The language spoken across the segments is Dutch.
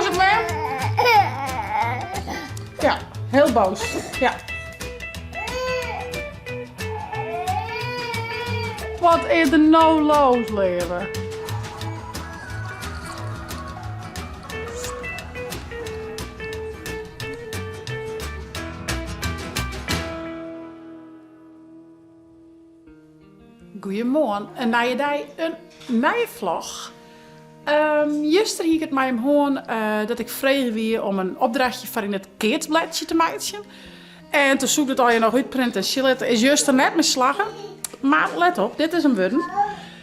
boos op me? Ja, heel boos. Ja. Wat is er nou los, leven? Goedemorgen, een nieuwe dag, een nieuwe vlog. Gisteren hier het mij hem hoorn dat ik vreeg weer om een opdrachtje voor in het keertsbladje te maken. En toen zoek het al je nog uitprint en shit, is juist er net misslagen. Maar let op, dit is een wudden.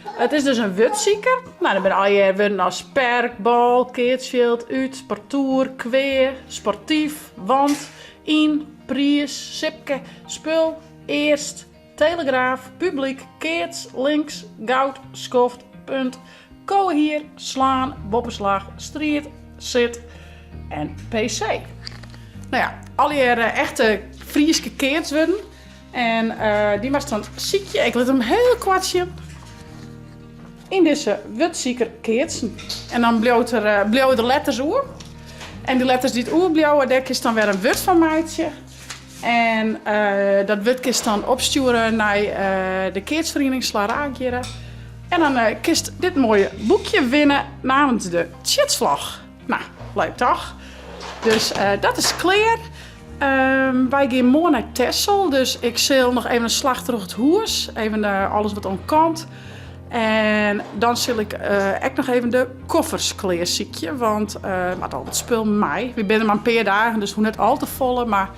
Het is dus een wudzieker. Nou, dan ben al je wudden als perk, bal, keertsveld, uit, partour, kweer, sportief, wand, in, prijs, sipke, spul, eerst, telegraaf, publiek, keerts, links, goud, schoft, punt, kolen hier, slaan, boppenslag, strijd, zit en pc. Nou ja, al je echte Frieske keertswudden. En die was dan ziekje. Ik liet hem heel kwartje in deze wudzieker keertsen. En dan bleef er letters oer. En die letters die het oer bleven, daar is dan weer een wud van maatje. En dat wud is dan opsturen naar de keertsvereniging Slaraakjeren. En dan kist dit mooie boekje winnen namens de Tjitsvlag. Nou, leuk toch? Dus dat is klaar. Wij gaan morgen naar Texel, dus ik zal nog even een slag terug het hoers. Even alles wat omkant. En dan zal ik ook nog even de koffers klaarziekje, want wat al het spul mij. We zijn maar een paar dagen, dus hoe net al te volle, maar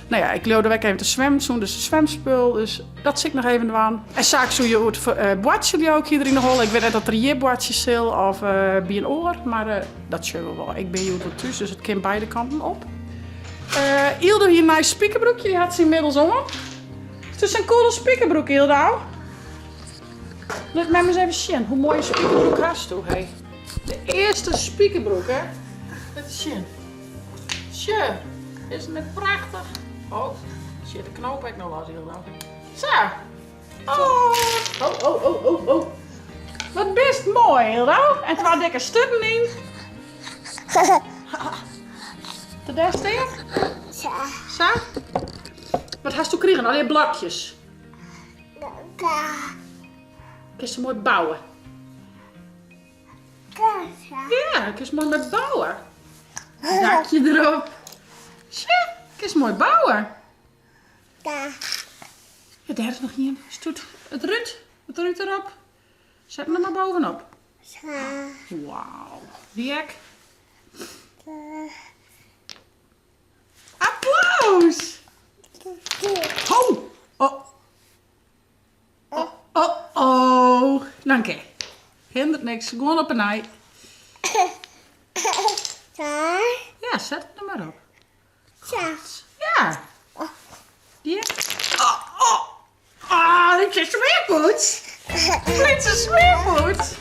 nou ja, ik loop de week even te zwemmen, dus de zwemspul, dus dat zie ik nog even aan. En zaak zo je het boadje ook iedereen nog wel. Ik weet net dat er hier boadjes zal of bij een oor, maar dat zullen we wel. Ik ben hier wat thuis, dus het kan beide kanten op. Ildo hier een nice spiekerbroekje, die had ze inmiddels om. Het is een coole spiekerbroek, Ildo. Laat mij eens even zien hoe mooi een spiekerbroek hast toe. Hey. De eerste spiekerbroek, hè? Dat is zien. Tje, is het net prachtig. Oh, shit, de knoop heb ik nog los, Ildo. Zo. Oh. Wat best mooi, Ildo. En twee dikke stukken in. De beste hier? Zo. Wat hast u gekregen? Al die blokjes. Kun je mooi bouwen? Ja, kun je mooi met bouwen. Dakje erop. Zo, kun je mooi bouwen. Ja, daar is nog hier. Stoet het ruut erop. Zet hem er maar bovenop. Wauw. Die hek. Applaus! Oh. Dank je. Hindert niks. Gewoon op een ei. Ja, zet het er maar op. Ja. Die. Dit is smeerpoets. Dit is smeerpoets.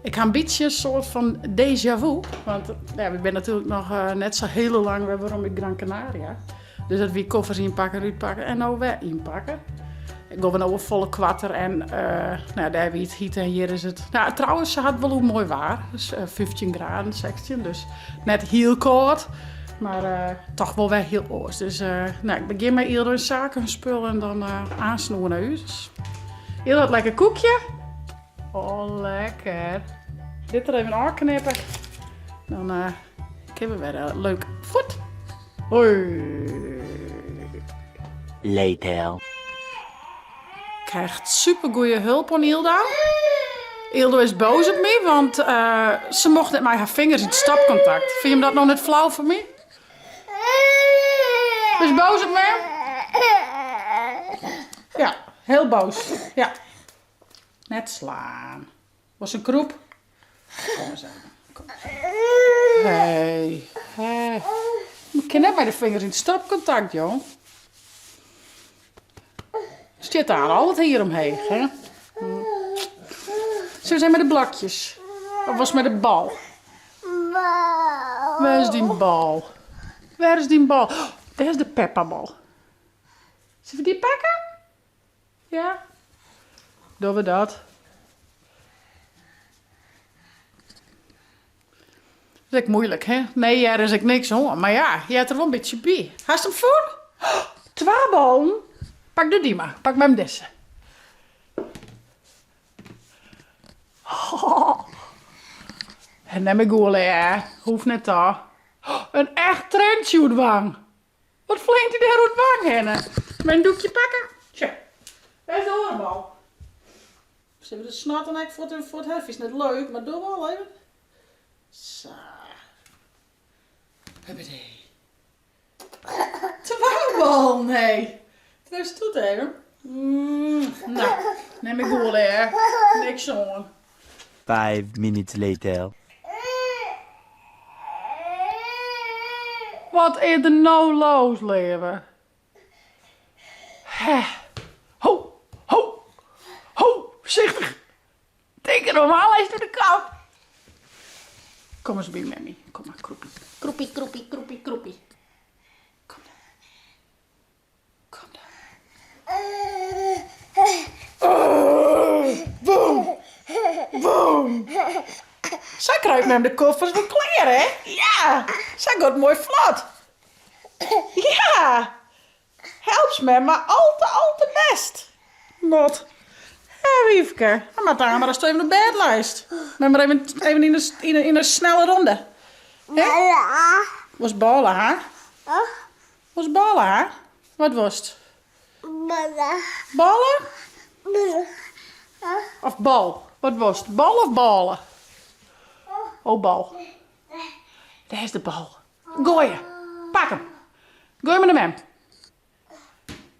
Ik ga een beetje een soort van déjà vu. Want ja, ik ben natuurlijk nog net zo heel lang waarom ik Gran Canaria. Dus dat we koffers inpakken, uitpakken en nou weer inpakken. Ik ga nou een volle kwatter en nou, daar heb je het hiet en hier is het. Nou, trouwens, ze had wel hoe mooi waar. Dus 15 graden, 16. Dus net heel koud. Maar toch wel weer heel oors. Dus nou, ik begin met iedere zaken, spullen en dan aansnoeren naar huis. Dus, heel dat lekker koekje. Oh, lekker. Dit er even aanknippen. Dan hebben we weer een leuk voet. Hoi. Later. Krijgt super goede hulp van Ildo. Ildo is boos op me, want ze mocht met mij haar vingers in het stapcontact. Vind je hem dat nog net flauw voor me? Is boos op me? Ja, heel boos. Ja. Net slaan. Was een kroep? Kom eens even. Hey. Ik ken net bij de vingers in het stapcontact, joh. Zit daar altijd hier omheen, hè? Zo zijn met de blokjes. Of was het met de bal? Waar is die bal? Waar is die bal? Oh, daar is de Peppa-bal. Zullen we die pakken? Ja? Doen we dat? Dat is ook moeilijk, hè? Nee, ja, er is ook niks hoor. Maar ja, je hebt er wel een beetje bij. Hast hem voor? Oh, 2 ballen. Pak de die maar. Pak met hem deze. Oh. En neem ik goal, hè. Hoeft net daar. Oh, een echt trendshootwang. Wat flinkt hij daar op het wang heen? Mijn doekje pakken? Tja, waar is de oorbal? Ze hebben de snot en ik voor het hef is net leuk, maar doe wel even. Zo. Huppatee. 2 bal, nee. Dat is goed even. Nou, neem ik goal, hè. Niks aan. 5 minutes later. Wat is er nou los, leven? Ho, ho, ho, voorzichtig. Denk er normaal eens door de kant. Kom eens bij Mammy. Kom maar, kroepie. Kroepie, kroepie, kroepie, kroepie. Kom dan. Kom dan. Boom. Boom. Zij kruipt met de koffers van kleren, hè? Ja, zij gaat mooi vlot. Ja, helpt me, maar al te best. Not. Hé, Wiefke, dan maakt daar maar eens even op bedlijst. Maar even in een snelle ronde. Hè? Was ballen, hè? Was ballen, hè? Wat was het? Ballen? Of bal? Wat was het? Bal of ballen? Oh, bal. Daar is de bal. Gooien. Pak hem. Gooi met hem.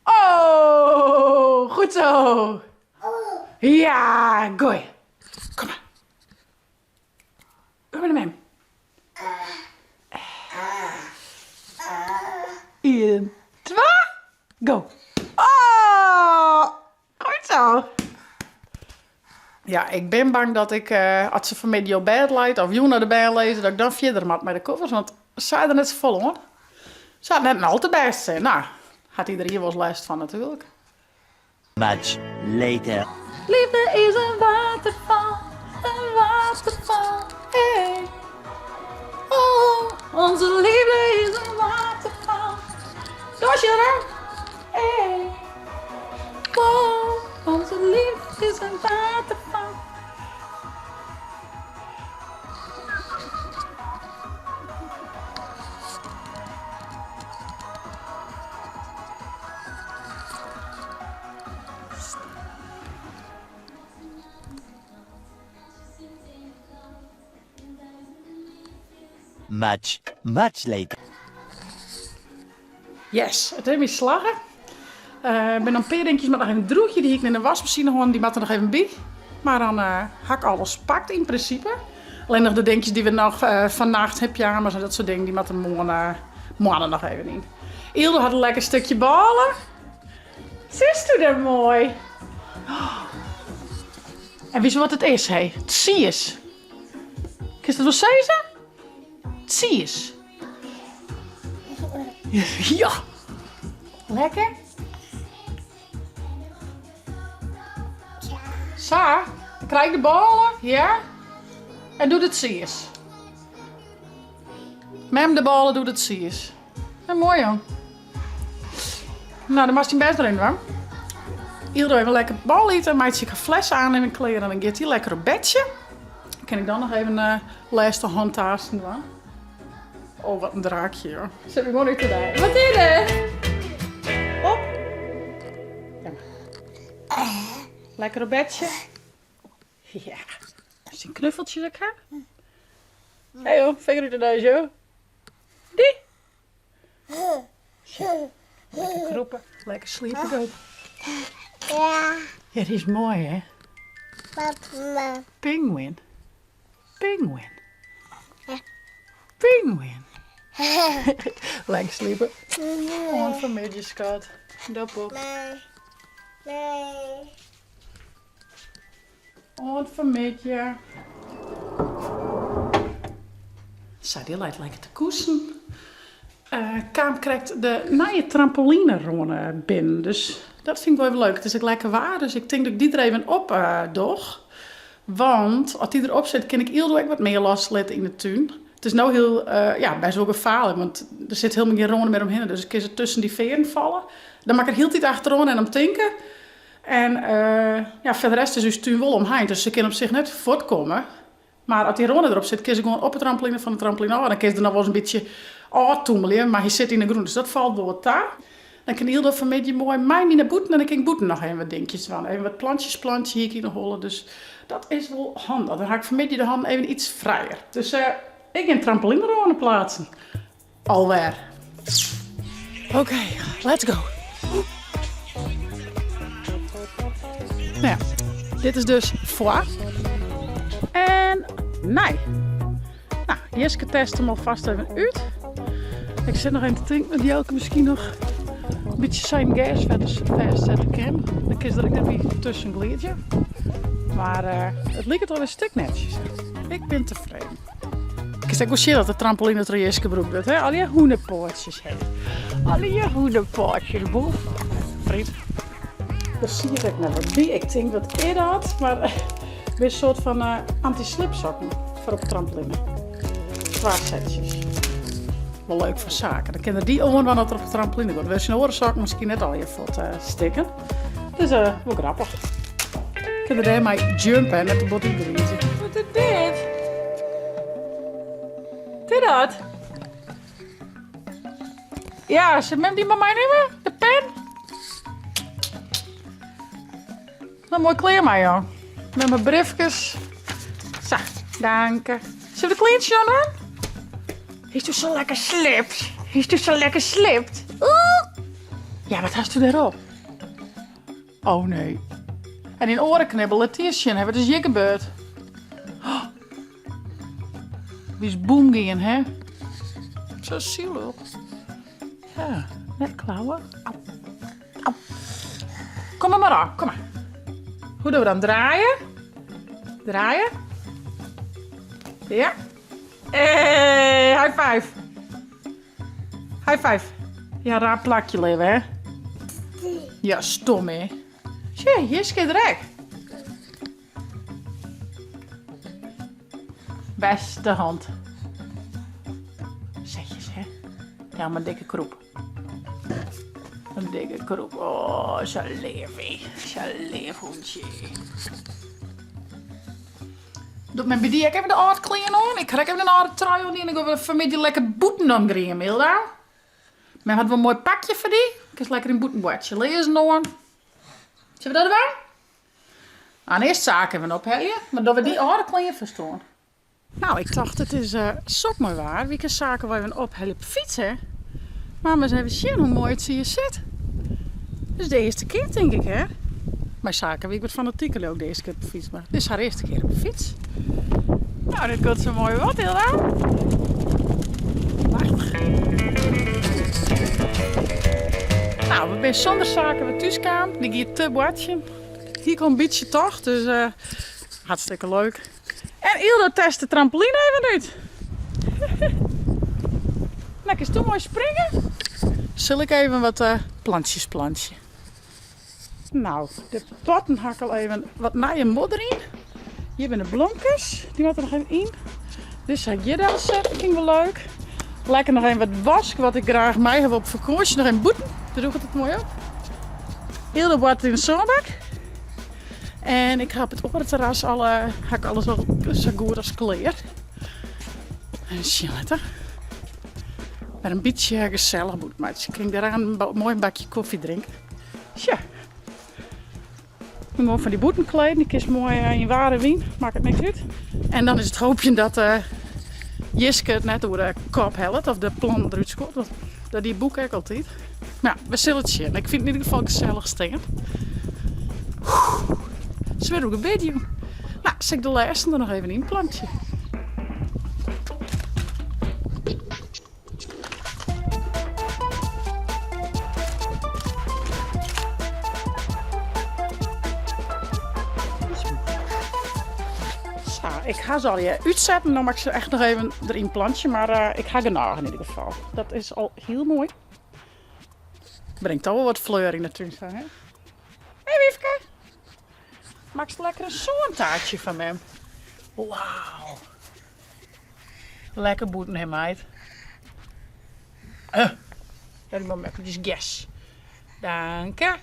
Oh, goed zo. Ja, gooi. Kom maar. Gooi met hem. 1, 2, go. Oh, goed zo. Ja, ik ben bang dat ik, als ze van mij die op bed leidt, of jou naar de bed lezen, dat ik dan verder moet met de koffers, want ze hadden net zo vol hoor. Ze hadden net al te best zijn. Nou, had iedereen hier wel eens last van natuurlijk. Much later. Liefde is een waterval, hey. Oh, onze liefde is een waterval. Zoals je er, hey. Wow, onze liefde is een waterval. Much later. Yes, het heeft me slagen. Ik ben een paar dingetjes met nog een droegje die ik in de wasmachine gewoon, die moet er nog even bij. Maar dan had ik alles pakt in principe. Alleen nog de dingetjes die we nog vannacht hebben, pyjama's en dat soort dingen, die moeten morgen nog even in. Ilde had een lekker stukje ballen. Ziet u dat mooi? Oh. En weet je wat het is, hé? Het zie is. Kun je dat wel zeggen? Het zie is. Ja. Lekker. Sa, dan krijg je de ballen, ja? En doe het zies. Mem de ballen doet het zies. Ja, mooi hoor. Nou, dan mag je best erin hoor. Iedereen even lekker bal eten, maakt zich een fles aan in mijn kleren en dan gaat hij lekker op bedje. Dan kan ik dan nog even laatste handtaasten doen. Oh, wat een draakje hoor. Zet ik gewoon niet te doen. Wat is het? Op. Ja. Lekker op bedje. Ja. Is die een knuffeltje lekker? Hé joh, vinger uit de neus joh. Die. Zo. Lekker kroepen. Lekker sliepen ook. Ja, Ja, die is mooi hè. papa. Penguin. Penguin. Penguin. Lekker sliepen. Oh, vanmiddag schat. Dat op. Nee. Nee. Oh, vanmiddag. Zo, die lijkt lekker te koesen. Kaam krijgt de nieuwe trampoline binnen. Dus dat vind ik wel even leuk. Het is ook lekker waar. Dus ik denk dat ik die er even op doch. Want als die erop zit, kan ik Ildo ook wat meer loslaten in de tuin. Het Het is nou heel, best wel gevaarlijk, want er zit helemaal geen ronde meer omheen. Dus ik kan ze tussen die veren vallen. Dan maak ik er heel tijd achterom en om tinken. En voor de rest is uw stuur wel omheen, dus ze kunnen op zich net voortkomen. Maar als die ronde erop zit, kun je gewoon op het trampoline van de trampoline af. Dan kun je er nog wel eens een beetje toemelen, maar je zit in de groen, dus dat valt wel wat daar. Dan kan Hilda vanmiddag mooi mij naar boeten en dan kan ik boeten nog even wat dingetjes van. Even wat plantjes hier nog hollen, dus dat is wel handig. Dan ga ik vanmiddag de hand even iets vrijer. Dus ik ga een trampoline plaatsen. Alweer. Oké, let's go. Nou ja, dit is dus voor. En nee. Nou, Jiske test hem alvast even uit. Ik zit nog even te denken dat Jelke misschien nog een beetje zijn gas vastzetten kan. Dan kies er ik er weer tussen een gliedje. Maar het lijkt alweer een stuk netjes. Ik ben tevreden. Ik is ook dat de trampoline het Jiske broek doet, hè? Al je hoenenpoortjes heeft. Al je hoenenpoortjes, boef. Vriend. Daar zie je dat nou wat bij. Ik denk dat eerder had, maar weer een soort van anti-slipsokken voor op de trampoline. 2 setjes. Wel leuk voor zaken. Dan kunnen die om wanneer er op de trampoline gaat. We zijn orenzakken misschien net al je voet stikken. Dus wel grappig. Ik kan er daarmee jumpen met de bodybuilding. Wat is dit? Dit dat? Ja, ze neemt die maar mij nemen? De pen? Een mooi kleer maar, joh. Met mijn briefjes. Zo, dank je. Zullen we de kleintje doen? Is toch zo lekker slipt? Is toch zo lekker slipt? Ja, wat hast u daarop? Oh nee. En in orenknibbel, Letiertje, hebben we dus jikkenbeurt. Oh. Wie is boem gaan, hè? Zo zielig. Ja, net klauwen. Au. Au. Kom maar aan, kom maar. Hoe doen we dan? Draaien. Draaien. Ja. High five. High five. Ja, raar plakje leven, hè? Ja, stom, hè? Tjie, hier is geen drek. Beste hand. Zetjes, hè? Ja, maar een dikke kroep. Een dikke kroep. Oh, zo leefie. Zo leefhoentje. Doet mijn bedie, ik even de aard kleren aan. Ik krijg even een aard trui aan en ik ga vanmiddag lekker boeten omgrieën, Milda. Maar had wel een mooi pakje voor die. Ik ga lekker een boetenbordje lezen nog. Zullen we dat erbij? Aan eerst zaken we ophellen, maar dat we die aard kleren verstaan. Nou, ik dacht, het is sok mooi waar. Wie kan zaken waar we een ophellen op fiets, hè? Maar we even zien hoe mooi het hier zit. Dus de eerste keer, denk ik, hè? Mijn zaken, wie ik wat fanatiek ook de eerste keer op de fiets, maar dit is haar eerste keer op de fiets. Nou, dit gaat zo mooi wat, Hilda. Prachtig. Nou, we zijn zonder zaken weer thuis kwamen. Die gaat te bootje. Hier komt een beetje toch, dus hartstikke leuk. En Hilda test de trampoline even uit. Nou, eens toen mooi springen. Zal ik even wat plantjes plantje. Nou, de potten hak al even wat naar je modder in. Hier zijn de bloemkes, die moeten er nog even in. Dus ga ik hier dan zetten, vind ik wel leuk. Lekker nog even wat wask, wat ik graag mee heb op vakantie. Nog een boeten, daar doe ik het mooi op. Heel de bord in de zonnebak. En ik heb het op het terras hak alles al zo goed als kleer. En zie je het. Maar een beetje gezellig moet, maar ik kan daar een mooi bakje koffie drinken. Tja. Gewoon van die boeten kleden, die is mooi in ware wien, maakt het niks uit. En dan is het hoopje dat Jiske het net door de kop helpt, of de plan eruit scoort, dat die boek ook altijd. Nou, we zullen het zien. Ik vind het in ieder geval gezellig staan. Ze weer ook een beetje. Nou, zet ik de laatste er nog even in, plankje. Ik ga ze al je uitzetten, dan mag ik ze echt nog even erin plantje, maar ik ga genagen in ieder geval. Dat is al heel mooi. Brengt al wel wat fleur in de tuin staan, hè? Hé, Wiefke! Maak ze lekker een zo'n taartje van me. Wauw! Lekker boeten, hè, meid. Dat is maar eventjes gas. Dank je.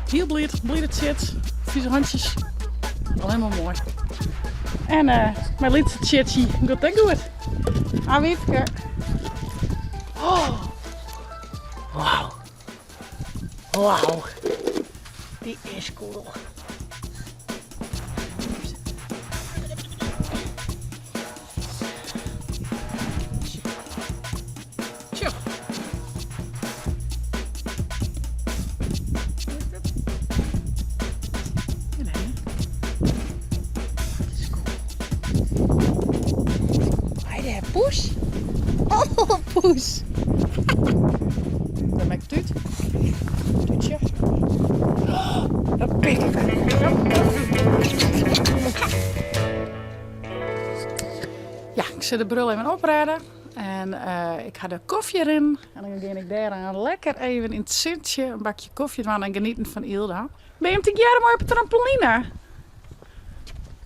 Heel blied het zit. Vieze handjes. Helemaal mooi. En mijn laatste shirtje gaat ook goed. Ah, Wiefke. Oh. Wauw. Wauw. Die is cool. Tjo. Poes? Oh, poes. Dat maakt het uit. Toetje. Oh, dat pik ik. Ja, ik zet de brul even opraden. En ik ga de koffie erin. En dan ga ik daar aan lekker even in het zitje een bakje koffie doen en genieten van Ilda. Ben je hem te jaren mooi op de trampoline?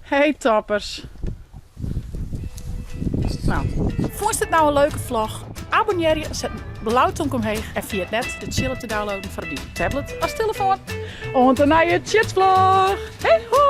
Hey toppers. Nou, vond je dit nou een leuke vlog? Abonneer je, zet een blauwtonk omheen en via het net de chillen te downloaden voor op je tablet als telefoon. En dan naar je chatvlog. Hey ho!